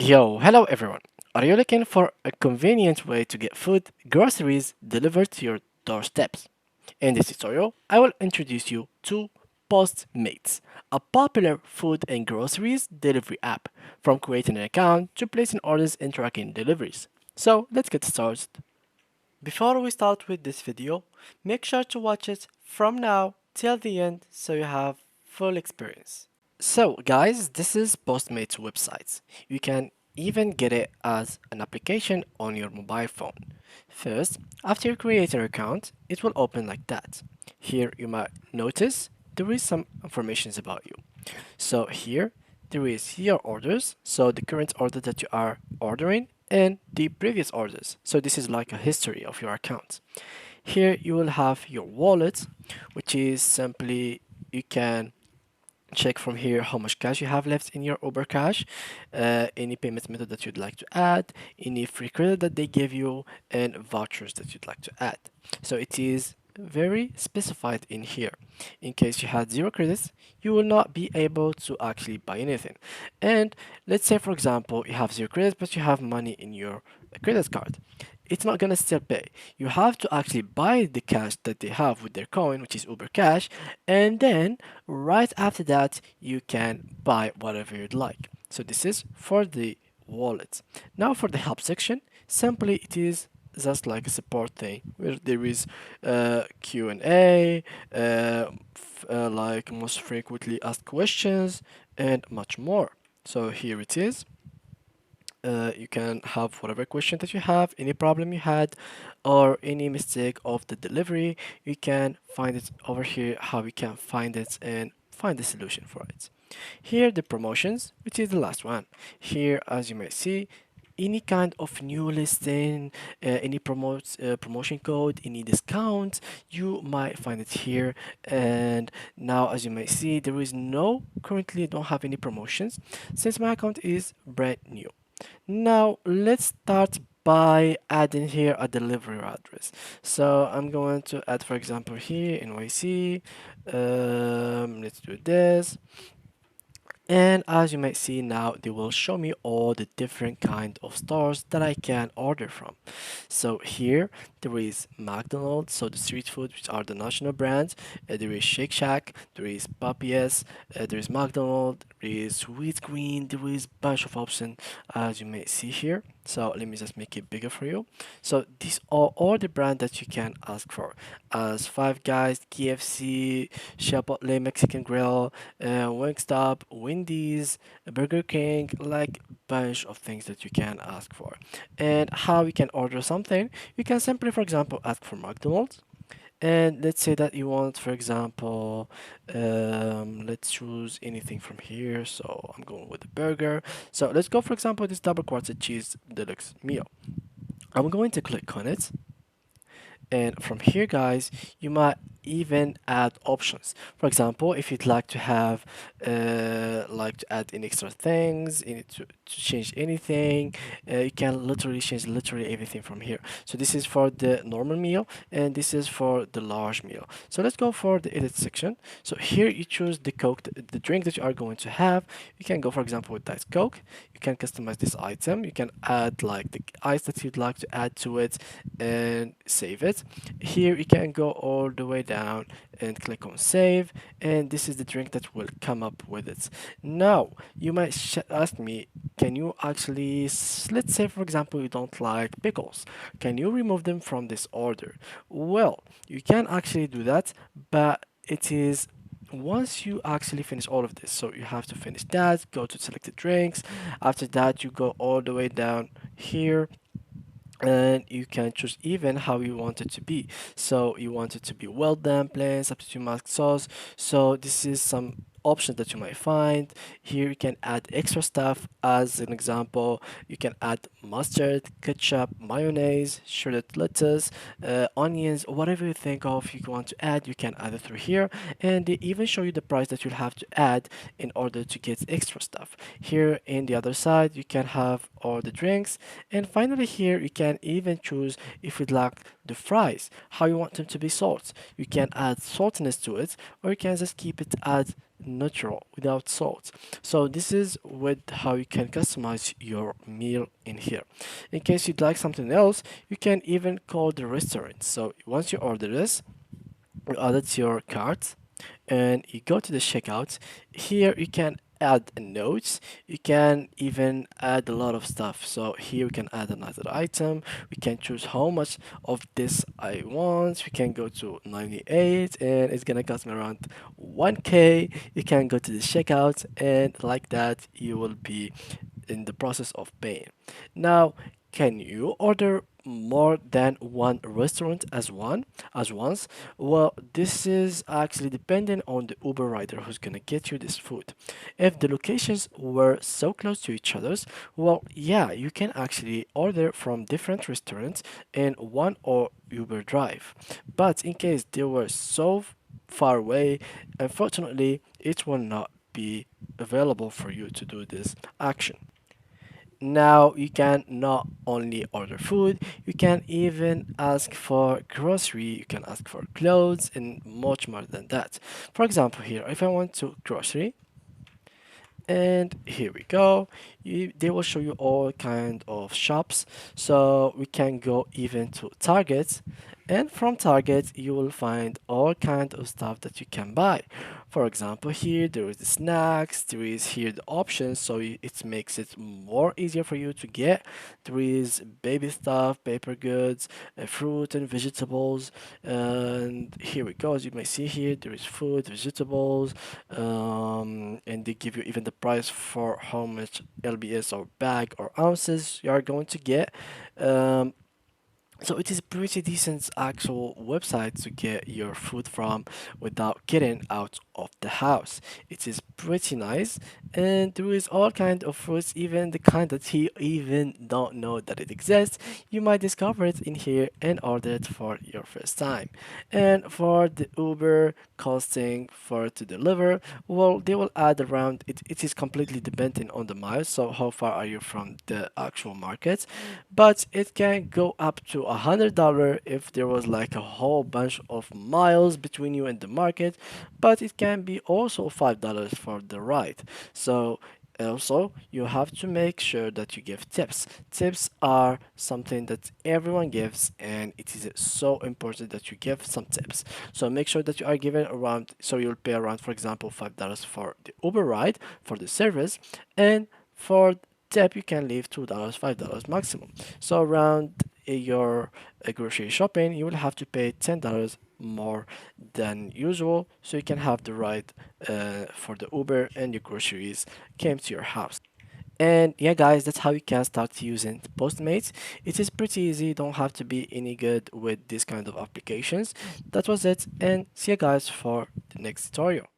Yo, hello everyone. Are you looking for a convenient way to get food, groceries delivered to your doorsteps? In this tutorial, I will introduce you to Postmates, a popular food and groceries delivery app, from creating an account to placing orders and tracking deliveries. So let's get started. Before we start with this video, make sure to watch it from now till the end so you have full experience. So, guys, this is Postmates website. You can even get it as an application on your mobile phone. First, after you create your account, it will open like that. Here you might notice there is some information about you. So here there is your orders, so the current order that you are ordering and the previous orders. So this is like a history of your account. Here you will have your wallet, which is simply you can check from here how much cash you have left in your Uber Cash, any payment method that you'd like to add, any free credit that they give you, and vouchers that you'd like to add. So it is very specified in here. In case you had zero credits, you will not be able to actually buy anything. And let's say, for example, you have zero credits, but you have money in your credit card. It's not gonna still pay. You have to actually buy the cash that they have with their coin, which is Uber Cash, and then right after that you can buy whatever you'd like. So this is for the wallet. Now for the help section, simply it is just like a support thing where there is Q&A, like most frequently asked questions, and much more. So here it is. You can have whatever question that you have, any problem you had, or any mistake of the delivery. You can find it over here, how you can find it and find the solution for it. Here, the promotions, which is the last one. Here, as you may see, any kind of new listing, any promotion code, any discount, you might find it here. And now, as you may see, there is no currently don't have any promotions since my account is brand new. Now let's start by adding here a delivery address. So I'm going to add, for example, here NYC. Let's do this. And as you might see now, they will show me all the different kind of stores that I can order from. So here there is McDonald's, so the street food, which are the national brands. There is Shake Shack, there is Papies, there is McDonald's, there is Sweet Green, there is bunch of options as you may see here. So let me just make it bigger for you. So these are all the brands that you can ask for, as Five Guys, KFC, Chipotle Mexican Grill, Wingstop, Wendy's, Burger King, like bunch of things that you can ask for. And how you can order something, you can simply, for example, ask for McDonald's. And let's say that you want, for example, let's choose anything from here. So I'm going with the burger. So let's go, for example, this double quarter cheese deluxe meal. I'm going to click on it. And from here, guys, you might even add options. For example, if you'd like to have, like to add any extra things, to change anything, you can literally change literally everything from here. So this is for the normal meal, and this is for the large meal. So let's go for the edit section. So here you choose the Coke, the drink that you are going to have. You can go, for example, with Diet Coke. You can customize this item. You can add like the ice that you'd like to add to it and save it. Here you can go all the way down and click on save, and this is the drink that will come up with it. Now you might ask me, can you actually let's say for example you don't like pickles, can you remove them from this order? Well, you can actually do that, but it is once you actually finish all of this. So you have to finish that, go to selected drinks. After that you go all the way down here, and you can choose even how you want it to be. So you want it to be well done, plain, substitute mask sauce. So this is some options that you might find here. You can add extra stuff. As an example, you can add mustard, ketchup, mayonnaise, shredded lettuce, onions, whatever you think of you want to add, you can add it through here. And they even show you the price that you'll have to add in order to get extra stuff. Here in the other side you can have all the drinks, and finally here you can even choose if you'd like the fries, how you want them to be salt. You can add saltiness to it, or you can just keep it as natural without salt. So this is with how you can customize your meal in here. In case you'd like something else, you can even call the restaurant. So once you order this, you add it to your cart and you go to the checkout. Here you can add notes. You can even add a lot of stuff. So here we can add another item. We can choose how much of this I want. We can go to 98 and it's gonna cost me around 1K. You can go to the checkout and like that you will be in the process of paying. Now, can you order more than one restaurant as once? Well, this is actually dependent on the Uber rider who's gonna get you this food. If the locations were so close to each other's, well, yeah, you can actually order from different restaurants in one or Uber drive. But in case they were so far away, unfortunately, it will not be available for you to do this action. Now you can not only order food, you can even ask for grocery, you can ask for clothes and much more than that. For example, here, if I want to grocery, and here we go, they will show you all kind of shops, so we can go even to Target, and from Target you will find all kind of stuff that you can buy. For example, here there is the snacks, there is here the options, so it makes it more easier for you to get. There is baby stuff, paper goods, fruit and vegetables, and here we go. As you may see here, there is food, vegetables, and they give you even the price for how much lbs or bag or ounces you are going to get. um, so it is a pretty decent actual website to get your food from without getting out of the house. It is pretty nice, and there is all kind of fruits, even the kind that you even don't know that it exists. You might discover it in here and order it for your first time. And for the Uber costing for to deliver, well, they will add around it. It is completely dependent on the miles, so how far are you from the actual market, but it can go up to $100 if there was like a whole bunch of miles between you and the market, but it can be also $5 for the ride. So also you have to make sure that you give tips. Tips are something that everyone gives, and it is so important that you give some tips. So make sure that you are giving around, so you'll pay around, for example, $5 for the Uber ride for the service, and for tip you can leave $2, $5 maximum. So around your grocery shopping, you will have to pay $10 more than usual, so you can have the ride for the Uber and your groceries came to your house. And yeah, guys, that's how you can start using Postmates. It is pretty easy, you don't have to be any good with this kind of applications. That was it, and see you guys for the next tutorial.